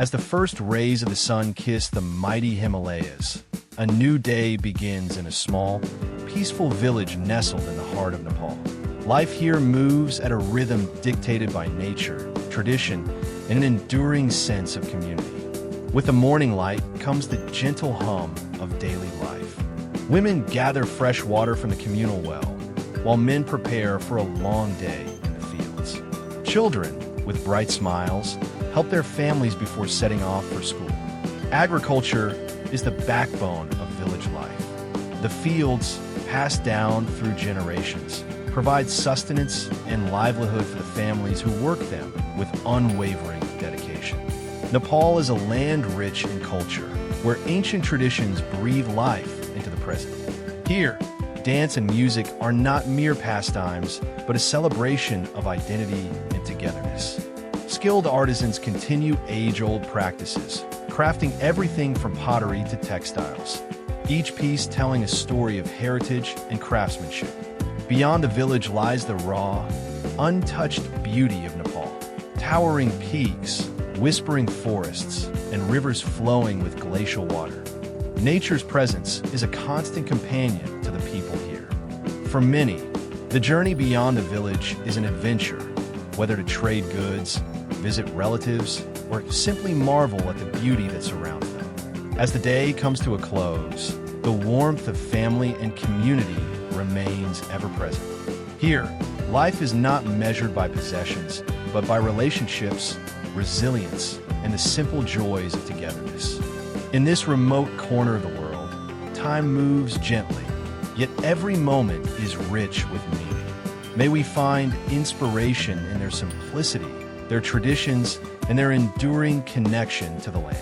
As the first rays of the sun kiss the mighty Himalayas, a new day begins in a small, peaceful village nestled in the heart of Nepal. Life here moves at a rhythm dictated by nature, tradition, and an enduring sense of community. With the morning light comes the gentle hum of daily life. Women gather fresh water from the communal well, while men prepare for a long day in the fields. Children, with bright smiles, help their families before setting off for school. Agriculture is the backbone of village life. The fields, passed down through generations, provide sustenance and livelihood for the families who work them with unwavering dedication. Nepal is a land rich in culture, where ancient traditions breathe life into the present. Here, dance and music are not mere pastimes, but a celebration of identity and togetherness. Skilled artisans continue age-old practices, crafting everything from pottery to textiles, each piece telling a story of heritage and craftsmanship. Beyond the village lies the raw, untouched beauty of Nepal. Towering peaks, whispering forests, and rivers flowing with glacial water. Nature's presence is a constant companion to the people here. For many, the journey beyond the village is an adventure, whether to trade goods, visit relatives, or simply marvel at the beauty that surrounds them. As the day comes to a close, the warmth of family and community remains ever present. Here, life is not measured by possessions, but by relationships, resilience, and the simple joys of togetherness. In this remote corner of the world, time moves gently, yet every moment is rich with meaning. May we find inspiration in their simplicity, their traditions, and their enduring connection to the land.